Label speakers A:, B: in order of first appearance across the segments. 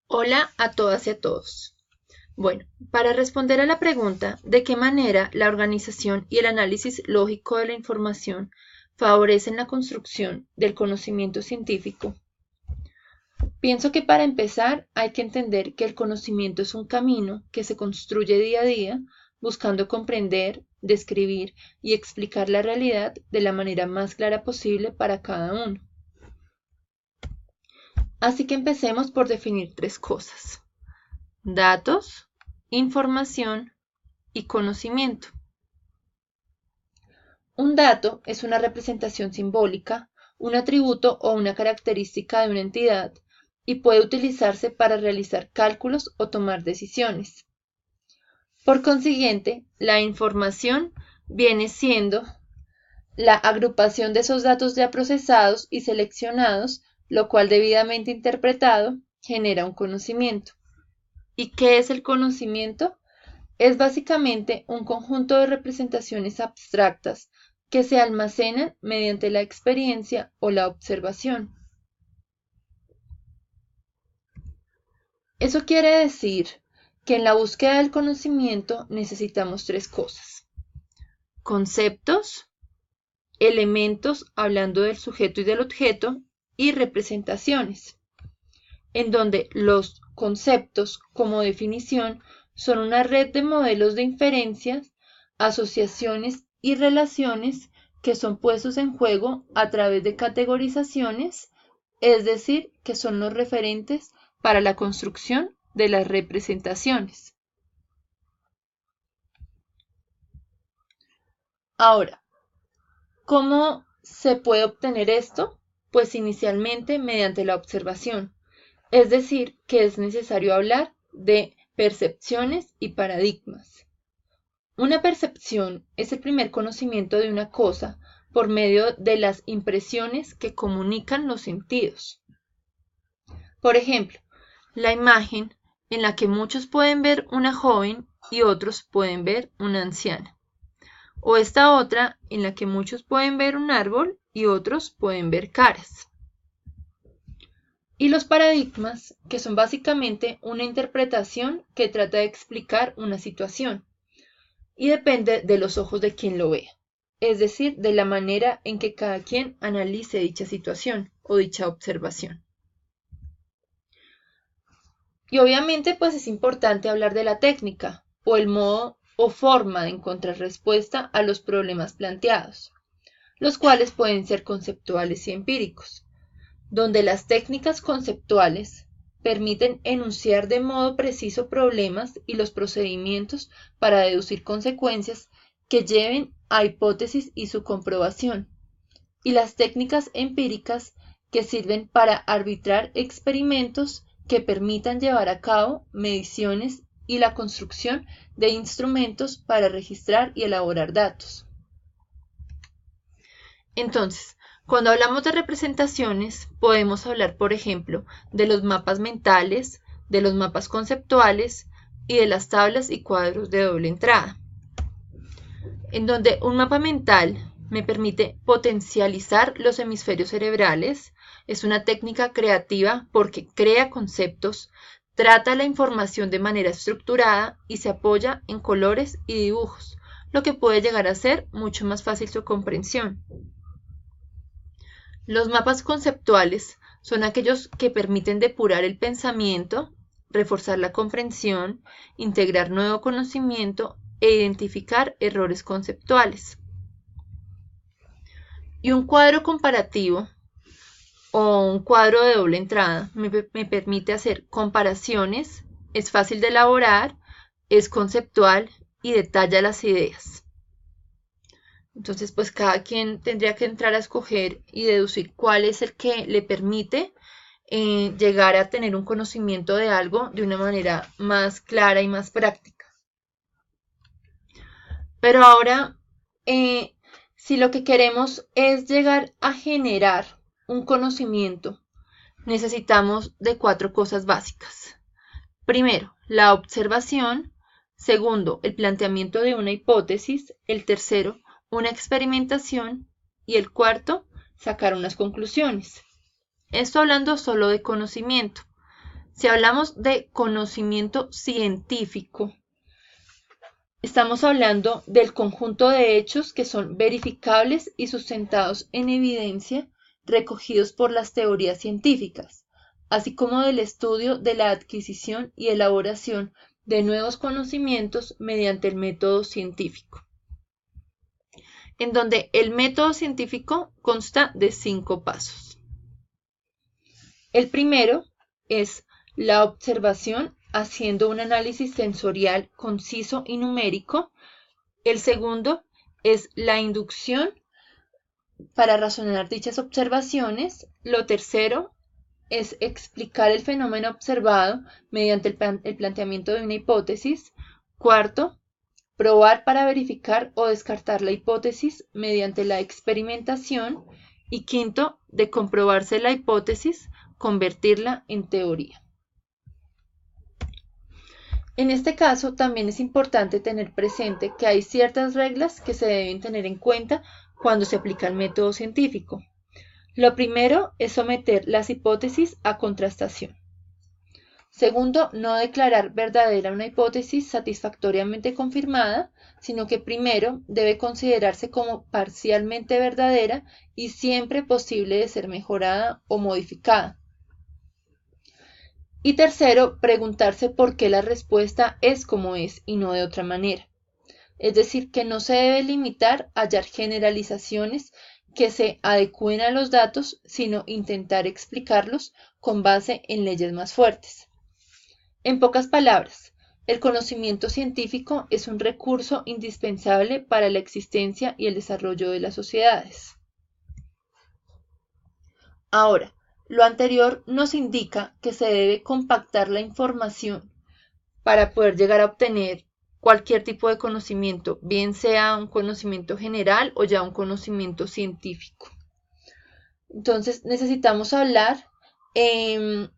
A: Hola a todas y a todos. Bueno, para responder a la pregunta de qué manera la organización y el análisis lógico de la información favorecen la construcción del conocimiento científico, pienso que para empezar hay que entender que el conocimiento es un camino que se construye día a día buscando comprender, describir y explicar la realidad de la manera más clara posible para cada uno. Así que empecemos por definir tres cosas: datos, información y conocimiento. Un dato es una representación simbólica, un atributo o una característica de una entidad y puede utilizarse para realizar cálculos o tomar decisiones. Por consiguiente, la información viene siendo la agrupación de esos datos ya procesados y seleccionados, lo cual debidamente interpretado genera un conocimiento. ¿Y qué es el conocimiento? Es básicamente un conjunto de representaciones abstractas que se almacenan mediante la experiencia o la observación. Eso quiere decir que en la búsqueda del conocimiento necesitamos tres cosas: conceptos, elementos hablando del sujeto y del objeto, y representaciones, en donde los conceptos, como definición, son una red de modelos de inferencias, asociaciones y relaciones que son puestos en juego a través de categorizaciones, es decir, que son los referentes para la construcción de las representaciones. Ahora, ¿cómo se puede obtener esto? Pues inicialmente mediante la observación, es decir, que es necesario hablar de percepciones y paradigmas. Una percepción es el primer conocimiento de una cosa por medio de las impresiones que comunican los sentidos. Por ejemplo, la imagen en la que muchos pueden ver una joven y otros pueden ver una anciana. O esta otra en la que muchos pueden ver un árbol y otros pueden ver caras. Y los paradigmas, que son básicamente una interpretación que trata de explicar una situación y depende de los ojos de quien lo vea, es decir, de la manera en que cada quien analice dicha situación o dicha observación. Y obviamente pues es importante hablar de la técnica o el modo o forma de encontrar respuesta a los problemas planteados, los cuales pueden ser conceptuales y empíricos, donde las técnicas conceptuales permiten enunciar de modo preciso problemas y los procedimientos para deducir consecuencias que lleven a hipótesis y su comprobación, y las técnicas empíricas que sirven para arbitrar experimentos que permitan llevar a cabo mediciones y la construcción de instrumentos para registrar y elaborar datos. Entonces, cuando hablamos de representaciones, podemos hablar, por ejemplo, de los mapas mentales, de los mapas conceptuales y de las tablas y cuadros de doble entrada, en donde un mapa mental me permite potencializar los hemisferios cerebrales. Es una técnica creativa porque crea conceptos, trata la información de manera estructurada y se apoya en colores y dibujos, lo que puede llegar a ser mucho más fácil su comprensión. Los mapas conceptuales son aquellos que permiten depurar el pensamiento, reforzar la comprensión, integrar nuevo conocimiento e identificar errores conceptuales. Y un cuadro comparativo o un cuadro de doble entrada me permite hacer comparaciones, es fácil de elaborar, es conceptual y detalla las ideas. Entonces, pues cada quien tendría que entrar a escoger y deducir cuál es el que le permite llegar a tener un conocimiento de algo de una manera más clara y más práctica. Pero ahora, si lo que queremos es llegar a generar un conocimiento, necesitamos de 4 cosas básicas. Primero, la observación. Segundo, el planteamiento de una hipótesis. El tercero, una experimentación. Y el cuarto, sacar unas conclusiones. Esto hablando solo de conocimiento. Si hablamos de conocimiento científico, estamos hablando del conjunto de hechos que son verificables y sustentados en evidencia recogidos por las teorías científicas, así como del estudio de la adquisición y elaboración de nuevos conocimientos mediante el método científico, en donde el método científico consta de 5 pasos. El primero es la observación haciendo un análisis sensorial conciso y numérico. El segundo es la inducción para razonar dichas observaciones. Lo tercero es explicar el fenómeno observado mediante el planteamiento de una hipótesis. Cuarto, probar para verificar o descartar la hipótesis mediante la experimentación. Y quinto, de comprobarse la hipótesis, convertirla en teoría. En este caso, también es importante tener presente que hay ciertas reglas que se deben tener en cuenta cuando se aplica el método científico. Lo primero es someter las hipótesis a contrastación. Segundo, no declarar verdadera una hipótesis satisfactoriamente confirmada, sino que primero debe considerarse como parcialmente verdadera y siempre posible de ser mejorada o modificada. Y tercero, preguntarse por qué la respuesta es como es y no de otra manera. Es decir, que no se debe limitar a hallar generalizaciones que se adecúen a los datos, sino intentar explicarlos con base en leyes más fuertes. En pocas palabras, el conocimiento científico es un recurso indispensable para la existencia y el desarrollo de las sociedades. Ahora, lo anterior nos indica que se debe compactar la información para poder llegar a obtener cualquier tipo de conocimiento, bien sea un conocimiento general o ya un conocimiento científico. Entonces necesitamos hablar de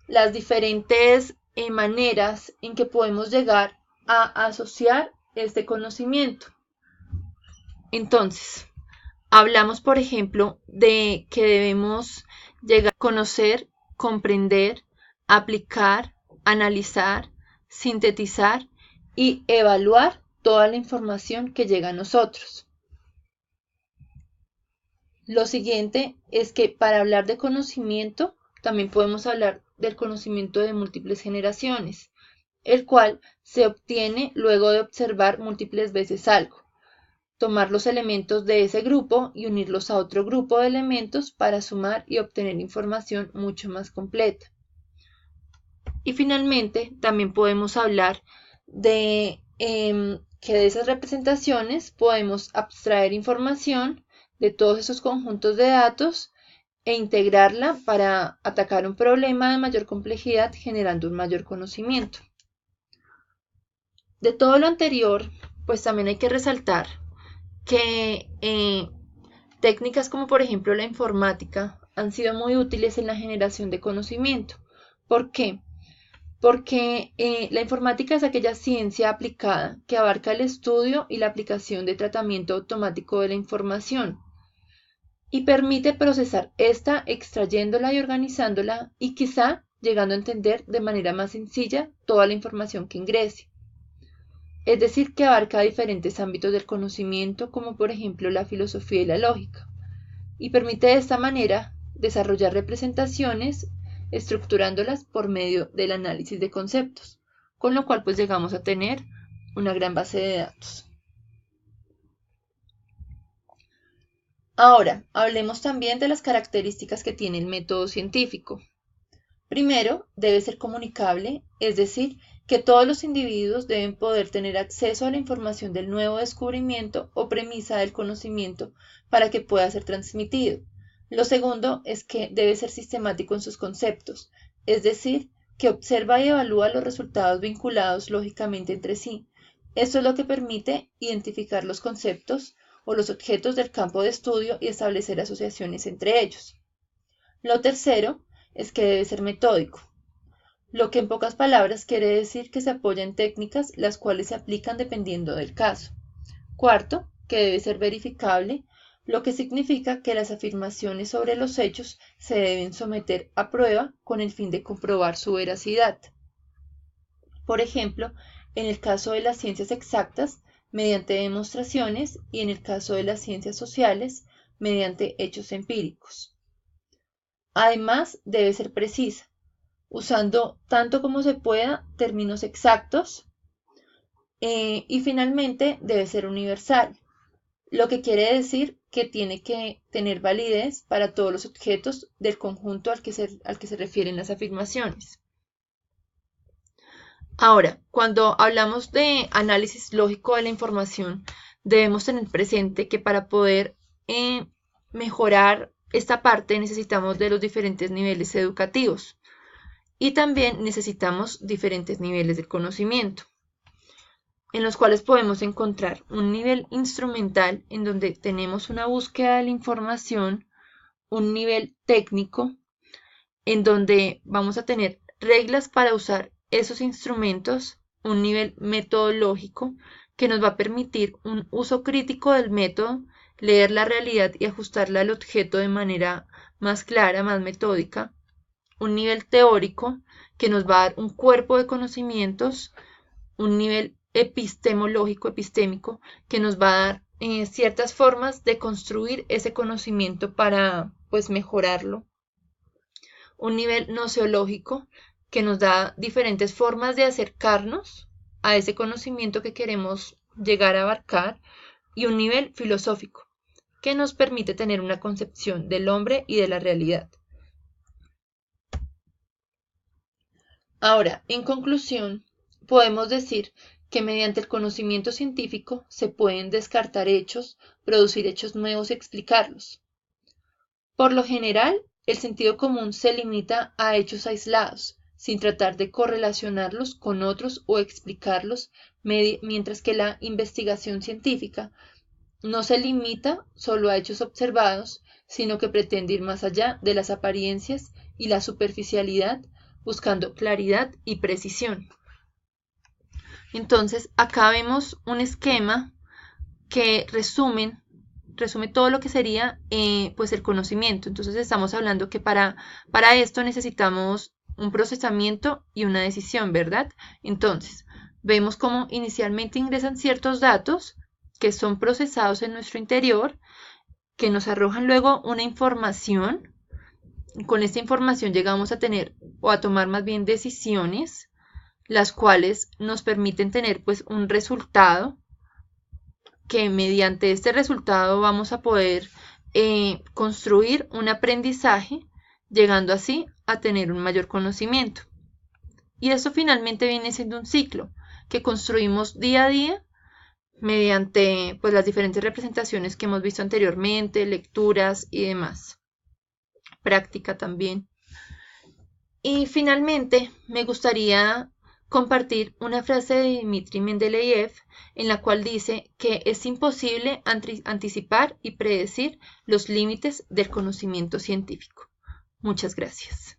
A: las diferentes maneras en que podemos llegar a asociar este conocimiento. Entonces, hablamos, por ejemplo, de que debemos llegar a conocer, comprender, aplicar, analizar, sintetizar y evaluar toda la información que llega a nosotros. Lo siguiente es que para hablar de conocimiento, también podemos hablar del conocimiento de múltiples generaciones, el cual se obtiene luego de observar múltiples veces algo, tomar los elementos de ese grupo y unirlos a otro grupo de elementos para sumar y obtener información mucho más completa. Y finalmente, también podemos hablar de que de esas representaciones podemos abstraer información de todos esos conjuntos de datos e integrarla para atacar un problema de mayor complejidad generando un mayor conocimiento. De todo lo anterior, pues también hay que resaltar que técnicas como por ejemplo la informática han sido muy útiles en la generación de conocimiento. ¿Por qué? Porque la informática es aquella ciencia aplicada que abarca el estudio y la aplicación de tratamiento automático de la información y permite procesar esta extrayéndola y organizándola y quizá llegando a entender de manera más sencilla toda la información que ingrese. Es decir, que abarca diferentes ámbitos del conocimiento, como por ejemplo la filosofía y la lógica, y permite de esta manera desarrollar representaciones estructurándolas por medio del análisis de conceptos, con lo cual pues llegamos a tener una gran base de datos. Ahora, hablemos también de las características que tiene el método científico. Primero, debe ser comunicable, es decir, que todos los individuos deben poder tener acceso a la información del nuevo descubrimiento o premisa del conocimiento para que pueda ser transmitido. Lo segundo es que debe ser sistemático en sus conceptos, es decir, que observa y evalúa los resultados vinculados lógicamente entre sí. Esto es lo que permite identificar los conceptos o los objetos del campo de estudio y establecer asociaciones entre ellos. Lo tercero es que debe ser metódico, lo que en pocas palabras quiere decir que se apoya en técnicas las cuales se aplican dependiendo del caso. Cuarto, que debe ser verificable, lo que significa que las afirmaciones sobre los hechos se deben someter a prueba con el fin de comprobar su veracidad. Por ejemplo, en el caso de las ciencias exactas, mediante demostraciones, y en el caso de las ciencias sociales, mediante hechos empíricos. Además, debe ser precisa, usando tanto como se pueda términos exactos, y finalmente debe ser universal, lo que quiere decir que tiene que tener validez para todos los objetos del conjunto al que se refieren las afirmaciones. Ahora, cuando hablamos de análisis lógico de la información, debemos tener presente que para poder mejorar esta parte necesitamos de los diferentes niveles educativos y también necesitamos diferentes niveles de conocimiento, en los cuales podemos encontrar un nivel instrumental en donde tenemos una búsqueda de la información, un nivel técnico en donde vamos a tener reglas para usar esos instrumentos, un nivel metodológico que nos va a permitir un uso crítico del método, leer la realidad y ajustarla al objeto de manera más clara, más metódica, un nivel teórico que nos va a dar un cuerpo de conocimientos, un nivel epistemológico, epistémico, que nos va a dar ciertas formas de construir ese conocimiento para pues mejorarlo, un nivel noceológico que nos da diferentes formas de acercarnos a ese conocimiento que queremos llegar a abarcar, y un nivel filosófico que nos permite tener una concepción del hombre y de la realidad. Ahora, en conclusión, podemos decir que mediante el conocimiento científico se pueden descartar hechos, producir hechos nuevos y explicarlos. Por lo general, el sentido común se limita a hechos aislados, sin tratar de correlacionarlos con otros o explicarlos, mientras que la investigación científica no se limita solo a hechos observados, sino que pretende ir más allá de las apariencias y la superficialidad, buscando claridad y precisión. Entonces, acá vemos un esquema que resume todo lo que sería pues el conocimiento. Entonces estamos hablando que para esto necesitamos un procesamiento y una decisión, ¿verdad? Entonces, vemos cómo inicialmente ingresan ciertos datos que son procesados en nuestro interior, que nos arrojan luego una información. Con esta información llegamos a tener o a tomar más bien decisiones, las cuales nos permiten tener pues un resultado, que mediante este resultado vamos a poder construir un aprendizaje, llegando así a tener un mayor conocimiento. Y eso finalmente viene siendo un ciclo que construimos día a día mediante pues, las diferentes representaciones que hemos visto anteriormente, lecturas y demás. Práctica también. Y finalmente me gustaría compartir una frase de Dmitri Mendeleev en la cual dice que es imposible anticipar y predecir los límites del conocimiento científico. Muchas gracias.